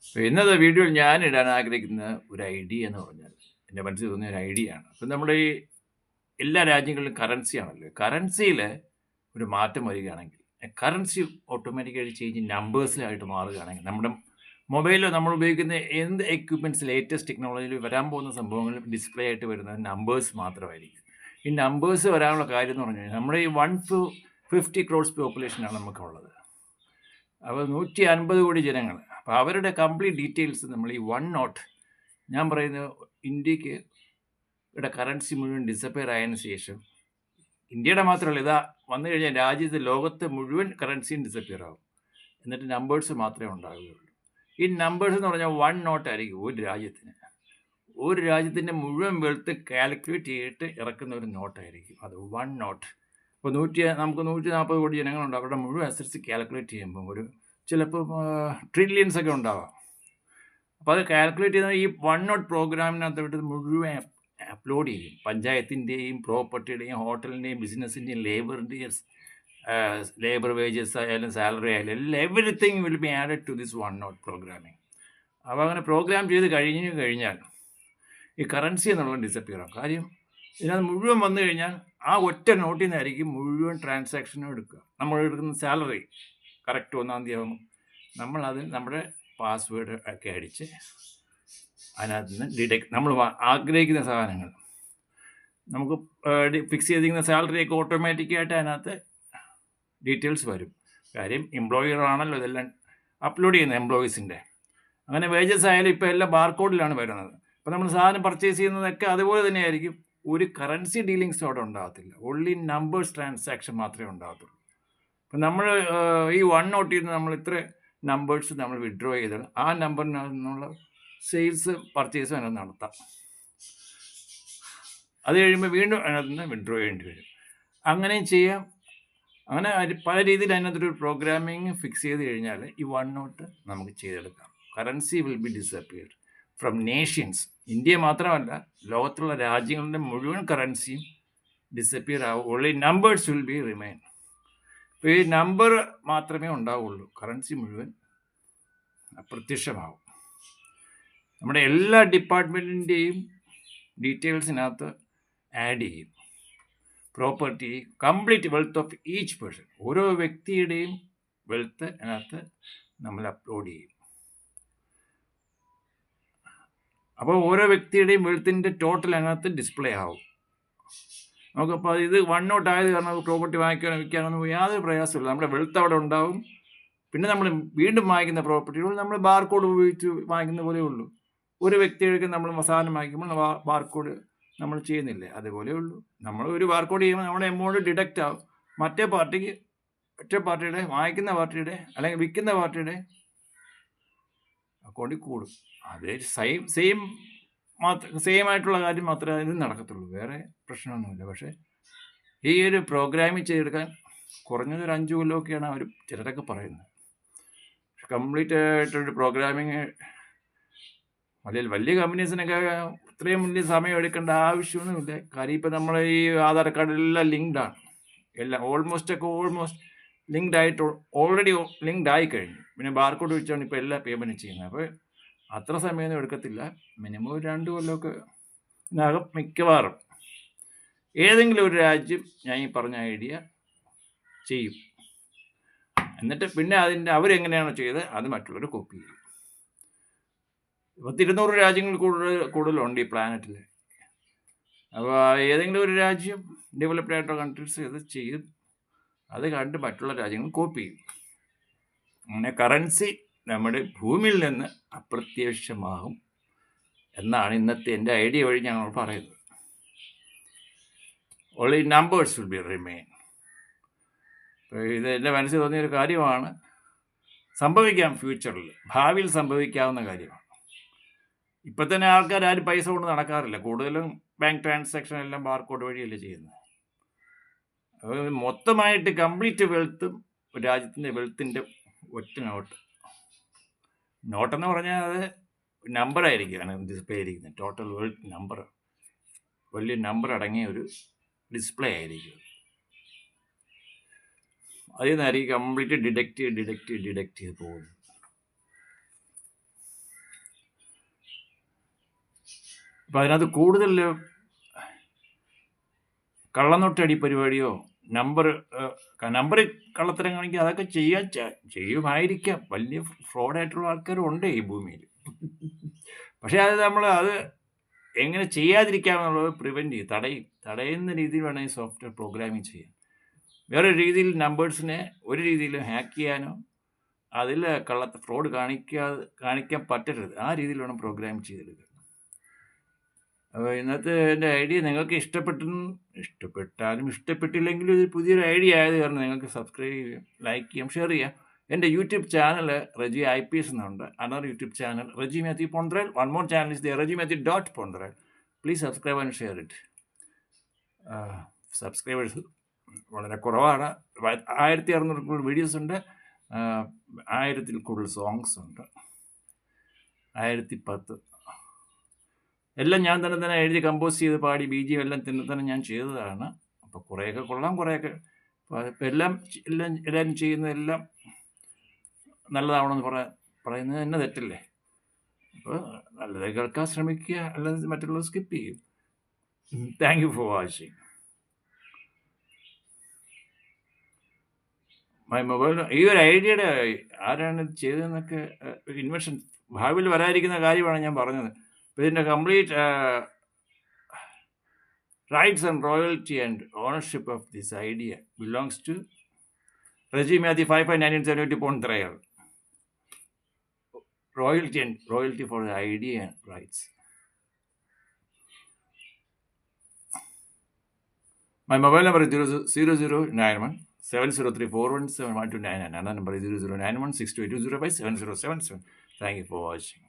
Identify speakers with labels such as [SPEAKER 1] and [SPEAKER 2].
[SPEAKER 1] അപ്പോൾ ഇന്നത്തെ വീഡിയോയിൽ ഞാൻ ഇടാൻ ആഗ്രഹിക്കുന്ന ഒരു ഐഡിയ എന്ന് പറഞ്ഞാൽ എൻ്റെ മനസ്സിൽ തോന്നിയ ഒരു ഐഡിയ ആണ്. അപ്പം നമ്മുടെ ഈ എല്ലാ രാജ്യങ്ങളിലും കറൻസി ആണല്ലോ. കറൻസിയിൽ ഒരു മാറ്റം വരികയാണെങ്കിൽ കറൻസി ഓട്ടോമാറ്റിക്കായിട്ട് ചേഞ്ച് നമ്പേഴ്സിലായിട്ട് മാറുകയാണെങ്കിൽ നമ്മുടെ മൊബൈലിൽ നമ്മൾ ഉപയോഗിക്കുന്ന എന്ത് എക്യുപ്മെൻറ്റ്സ് ലേറ്റസ്റ്റ് ടെക്നോളജിയിൽ വരാൻ പോകുന്ന സംഭവങ്ങൾ ഡിസ്പ്ലേ ആയിട്ട് വരുന്നത് നമ്പേഴ്സ് മാത്രമായിരിക്കും. ഈ നമ്പേഴ്സ് വരാനുള്ള കാര്യം എന്ന് പറഞ്ഞു കഴിഞ്ഞാൽ നമ്മുടെ ഈ 150 crores പോപ്പുലേഷനാണ് നമുക്കുള്ളത്. അപ്പോൾ 150 കോടി ജനങ്ങൾ. അപ്പോൾ അവരുടെ കംപ്ലീറ്റ് ഡീറ്റെയിൽസ് നമ്മൾ ഈ ഞാൻ പറയുന്നത് ഇന്ത്യക്ക് ഇവിടെ കറൻസി മുഴുവൻ ഡിസപ്പിയർ ആയതിനു ശേഷം ഇന്ത്യയുടെ മാത്രമല്ല, ഇതാ വന്നു കഴിഞ്ഞാൽ രാജ്യത്ത് ലോകത്തെ മുഴുവൻ കറൻസിയും ഡിസപ്പിയർ ആകും. എന്നിട്ട് നമ്പേഴ്സ് മാത്രമേ ഉണ്ടാവുകയുള്ളൂ. ഈ നമ്പേഴ്സ് എന്ന് പറഞ്ഞാൽ 1 ആയിരിക്കും ഒരു രാജ്യത്തിൻ്റെ മുഴുവൻ വെൽത്ത് കാൽക്കുലേറ്റ് ചെയ്തിട്ട് ഇറക്കുന്ന ഒരു നോട്ടായിരിക്കും അത് 1. ഇപ്പോൾ നമുക്ക് 140 കോടി ജനങ്ങളുണ്ട്. അവരുടെ മുഴുവൻ അസറ്റ്സ് കാൽക്കുലേറ്റ് ചെയ്യുമ്പോൾ ചിലപ്പോൾ ട്രില്യൻസ് ഒക്കെ ഉണ്ടാവാം. അപ്പോൾ അത് കാൽക്കുലേറ്റ് ചെയ്യുന്ന ഈ 1 പ്രോഗ്രാമിനകത്ത് വിട്ട് മുഴുവൻ അപ്ലോഡ് ചെയ്യും. പഞ്ചായത്തിൻ്റെയും പ്രോപ്പർട്ടിയുടെയും ഹോട്ടലിൻ്റെയും ബിസിനസ്സിൻ്റെയും ലേബർ വേജസ് ആയാലും സാലറി ആയാലും everything will be added to this 1 programming. അപ്പോൾ അങ്ങനെ പ്രോഗ്രാം ചെയ്ത് കഴിഞ്ഞാൽ ഈ കറൻസി എന്നുള്ള ഡിസപ്പിയർ ആകും. കാര്യം ഇതിനകത്ത് മുഴുവൻ വന്നു കഴിഞ്ഞാൽ ആ ഒറ്റ നോട്ടിൽ നിന്നായിരിക്കും മുഴുവൻ ട്രാൻസാക്ഷനും എടുക്കുക. നമ്മൾ എടുക്കുന്ന സാലറി കറക്റ്റ് 1-ാം തീയതി ആകുമ്പോൾ നമ്മുടെ പാസ്വേഡ് ഒക്കെ അടിച്ച് അതിനകത്ത് നിന്ന് നമ്മൾ ആഗ്രഹിക്കുന്ന സാധനങ്ങൾ നമുക്ക് ഫിക്സ് ചെയ്തിരിക്കുന്ന സാലറിയൊക്കെ ഓട്ടോമാറ്റിക്കായിട്ട് അതിനകത്ത് ഡീറ്റെയിൽസ് വരും. കാര്യം എംപ്ലോയറാണല്ലോ ഇതെല്ലാം അപ്ലോഡ് ചെയ്യുന്നത് എംപ്ലോയീസിൻ്റെ. അങ്ങനെ വേജസ് ആയാലും ഇപ്പോൾ എല്ലാം ബാർകോഡിലാണ് വരുന്നത്. അപ്പോൾ നമ്മൾ സാധനം പർച്ചേസ് ചെയ്യുന്നതൊക്കെ അതുപോലെ തന്നെയായിരിക്കും. ഒരു കറൻസി ഡീലിങ്സ് അവിടെ ഉണ്ടാകത്തില്ല. ഓൺലി നമ്പേഴ്സ് ട്രാൻസാക്ഷൻ മാത്രമേ ഉണ്ടാകത്തുള്ളൂ. അപ്പം നമ്മൾ ഈ 1 നിന്ന് നമ്മൾ ഇത്ര നമ്പേഴ്സ് നമ്മൾ വിഡ്രോ ചെയ്താൽ ആ നമ്പറിനകത്ത് നിന്നുള്ള സെയിൽസ് പർച്ചേസും അതിനകത്ത് നടത്താം. അത് കഴിയുമ്പോൾ വീണ്ടും അതിനകത്ത് നിന്ന് വിഡ്രോ ചെയ്യേണ്ടി വരും. അങ്ങനെയും ചെയ്യാം. അങ്ങനെ പല രീതിയിൽ അതിനകത്തൊരു പ്രോഗ്രാമിങ് ഫിക്സ് ചെയ്ത് കഴിഞ്ഞാൽ ഈ 1 നമുക്ക് ചെയ്തെടുക്കാം. Currency will be disappeared from Nations. India മാത്രമല്ല, ലോകത്തുള്ള രാജ്യങ്ങളുടെ മുഴുവൻ കറൻസിയും ഡിസപ്പിയർ ആവും. Only numbers will be remain. അപ്പോൾ ഈ നമ്പർ മാത്രമേ ഉണ്ടാവുള്ളൂ. കറൻസി മുഴുവൻ അപ്രത്യക്ഷമാവും. നമ്മുടെ എല്ലാ ഡിപ്പാർട്ട്മെൻറ്റിൻ്റെയും ഡീറ്റെയിൽസിനകത്ത് ആഡ് ചെയ്യും. Property, complete wealth of each person, ഓരോ വ്യക്തിയുടെയും വെൽത്ത് അതിനകത്ത് നമ്മൾ അപ്ലോഡ് ചെയ്യും. അപ്പോൾ ഓരോ വ്യക്തിയുടെയും വെൽത്തിൻ്റെ ടോട്ടൽ അതിനകത്ത് ഡിസ്പ്ലേ ആവും. നമുക്കപ്പോൾ ഇത് 1 ആയത് കാരണം പ്രോപ്പർട്ടി വാങ്ങിക്കാനോ വിൽക്കാനൊന്നും യാതൊരു പ്രയാസമില്ല. നമ്മുടെ വെൽത്ത് അവിടെ ഉണ്ടാവും. പിന്നെ നമ്മൾ വീണ്ടും വാങ്ങിക്കുന്ന പ്രോപ്പർട്ടികൾ നമ്മൾ ബാർകോഡ് ഉപയോഗിച്ച് വാങ്ങിക്കുന്ന പോലെ ഉള്ളൂ. ഒരു വ്യക്തികൾക്ക് നമ്മൾ സാധനം വാങ്ങിക്കുമ്പോൾ ബാർകോഡ് നമ്മൾ ചെയ്യുന്നില്ലേ, അതുപോലെ ഉള്ളൂ. നമ്മൾ ഒരു ബാർകോഡ് ചെയ്യുമ്പോൾ നമ്മുടെ എമൗണ്ട് ഡിഡക്റ്റ് ആവും. മറ്റേ പാർട്ടിയുടെ വാങ്ങിക്കുന്ന പാർട്ടിയുടെ അല്ലെങ്കിൽ വിൽക്കുന്ന പാർട്ടിയുടെ അക്കൗണ്ടിൽ കൂടും. അതേ സെയിം ആയിട്ടുള്ള കാര്യം മാത്രമേ അതിന് നടക്കത്തുള്ളൂ. വേറെ പ്രശ്നമൊന്നുമില്ല. പക്ഷേ ഈ ഒരു പ്രോഗ്രാമിങ് ചെയ്തെടുക്കാൻ കുറഞ്ഞത് ഒരു 5 കൊല്ലമൊക്കെയാണ് അവർ ചിലരൊക്കെ പറയുന്നത്. കംപ്ലീറ്റ് ആയിട്ടൊരു പ്രോഗ്രാമിങ് വലിയ കമ്പനീസിനൊക്കെ ഇത്രയും വലിയ സമയം എടുക്കേണ്ട ആവശ്യമൊന്നുമില്ല. കാര്യം ഇപ്പോൾ നമ്മൾ ഈ ആധാർ കാർഡിലെല്ലാം ലിങ്ക്ഡാണ്. ഓൾമോസ്റ്റ് ലിങ്ക്ഡ് ആയിട്ട് ഓൾറെഡി ലിങ്ക്ഡ് ആയിക്കഴിഞ്ഞു. പിന്നെ ബാർകോഡ് വെച്ചാണ് ഇപ്പോൾ എല്ലാ പേയ്മെൻറ്റും ചെയ്യുന്നത്. അപ്പോൾ അത്ര സമയമൊന്നും എടുക്കത്തില്ല. മിനിമം 2 കൊല്ലമൊക്കെ ഇതിനകം മിക്കവാറും ഏതെങ്കിലും ഒരു രാജ്യം ഞാൻ ഈ പറഞ്ഞ ഐഡിയ ചെയ്യും. എന്നിട്ട് പിന്നെ അവരെങ്ങനെയാണോ ചെയ്തത് അത് മറ്റുള്ളവർ കോപ്പി ചെയ്യും. 200 രാജ്യങ്ങൾ കൂടുതലുണ്ട് ഈ പ്ലാനറ്റിൽ. അപ്പോൾ ഏതെങ്കിലും ഒരു രാജ്യം ഡെവലപ്ഡ് ആയിട്ടുള്ള കൺട്രീസ് ഇത് ചെയ്യും. അത് കണ്ട് മറ്റുള്ള രാജ്യങ്ങൾ കോപ്പി ചെയ്യും. അങ്ങനെ കറൻസി നമ്മുടെ ഭൂമിയിൽ നിന്ന് അപ്രത്യക്ഷമാകും എന്നാണ് ഇന്നത്തെ എൻ്റെ ഐഡിയ വഴി ഞങ്ങൾ പറയുന്നത്. Only numbers will be remain. ഇത് എൻ്റെ മനസ്സിൽ തോന്നിയൊരു കാര്യമാണ്. സംഭവിക്കാം, ഫ്യൂച്ചറിൽ ഭാവിയിൽ സംഭവിക്കാവുന്ന കാര്യമാണ്. ഇപ്പം തന്നെ ആൾക്കാർ ആരും പൈസ കൊണ്ട് നടക്കാറില്ല. കൂടുതലും ബാങ്ക് ട്രാൻസാക്ഷൻ എല്ലാം ബാർകോഡ് വഴിയല്ലേ ചെയ്യുന്നത്. മൊത്തമായിട്ട് കംപ്ലീറ്റ് വെൽത്തും രാജ്യത്തിൻ്റെ വെൽത്തിൻ്റെ ഒറ്റ നോട്ടെന്ന് പറഞ്ഞാൽ അത് നമ്പറായിരിക്കുകയാണ് ഡിസ്പ്ലേ ചെയ്തിരിക്കുന്നത്. ടോട്ടൽ വെൽത്ത് നമ്പർ, വലിയ നമ്പർ അടങ്ങിയ ഒരു ഡിസ്പ്ലേ ആയിരിക്കും. അതിൽ നിന്നായിരിക്കും കംപ്ലീറ്റ് ഡിഡക്റ്റ് ചെയ്ത് പോകുന്നത്. അപ്പം അതിനകത്ത് കൂടുതൽ കള്ളനോട്ടടി പരിപാടിയോ നമ്പർ കള്ളത്തരം കാണിക്കുക അതൊക്കെ ചെയ്യുമായിരിക്കാം. വലിയ ഫ്രോഡായിട്ടുള്ള ആൾക്കാരും ഉണ്ട് ഈ ഭൂമിയിൽ. പക്ഷേ അത് എങ്ങനെ ചെയ്യാതിരിക്കാമെന്നുള്ളത് പ്രിവെൻറ്റ് ചെയ്യും, തടയുന്ന രീതിയിൽ വേണം ഈ സോഫ്റ്റ്വെയർ പ്രോഗ്രാമിങ് ചെയ്യാൻ. വേറെ രീതിയിൽ നമ്പേഴ്സിനെ ഒരു രീതിയിലും ഹാക്ക് ചെയ്യാനോ അതിൽ ഫ്രോഡ് കാണിക്കാൻ പറ്റരുത്. ആ രീതിയിൽ വേണം പ്രോഗ്രാം ചെയ്തെടുക്കുക. അപ്പോൾ ഇന്നത്തെ എൻ്റെ ഐഡിയ നിങ്ങൾക്ക് ഇഷ്ടപ്പെട്ടാലും ഇഷ്ടപ്പെട്ടില്ലെങ്കിലും ഇത് പുതിയൊരു ഐഡിയ ആയത് കാരണം നിങ്ങൾക്ക് സബ്സ്ക്രൈബ് ചെയ്യാം, ലൈക്ക് ചെയ്യാം, ഷെയർ ചെയ്യാം. എൻ്റെ യൂട്യൂബ് ചാനൽ റജി IPS എന്നുണ്ട്. Another YouTube channel Reji Mathew Ponthral. One more channel is the Reji Mathew .Ponthral. Please subscribe and share it. Subscribers വളരെ കുറവാണ്. 1600 കൂടുതൽ വീഡിയോസ് ഉണ്ട്, 1000 കൂടുതൽ സോങ്സ് ഉണ്ട്, 1010 എല്ലാം ഞാൻ തന്നെ എഴുതി കമ്പോസ് ചെയ്ത് പാടി BGM എല്ലാം തന്നെ ഞാൻ ചെയ്തതാണ്. അപ്പോൾ കുറേയൊക്കെ കൊള്ളാം, കുറേയൊക്കെ ഇപ്പം എല്ലാവരും ചെയ്യുന്നതെല്ലാം നല്ലതാവണമെന്ന് പറയുന്നത് തന്നെ തെറ്റല്ലേ? അപ്പോൾ നല്ലത് കേൾക്കാൻ ശ്രമിക്കുക, അല്ലെങ്കിൽ മറ്റുള്ളത് സ്കിപ്പ് ചെയ്യും. Thank you for watching my mobile. ഈ ഒരു ഐഡിയയുടെ ആരാണ് ഇത് ചെയ്തതെന്നൊക്കെ ഇൻവെൻഷൻ ഭാവിയിൽ വരാതിരിക്കുന്ന കാര്യമാണ് ഞാൻ പറഞ്ഞത്. അപ്പോൾ ഇതിൻ്റെ complete rights and royalty and ownership of this idea belongs to Reji Mathew 551970 Pontrayal. Royalty for the idea and rights. My mobile number is 0091 703417129. Another number is 0091 628205 7077. Thank you for watching.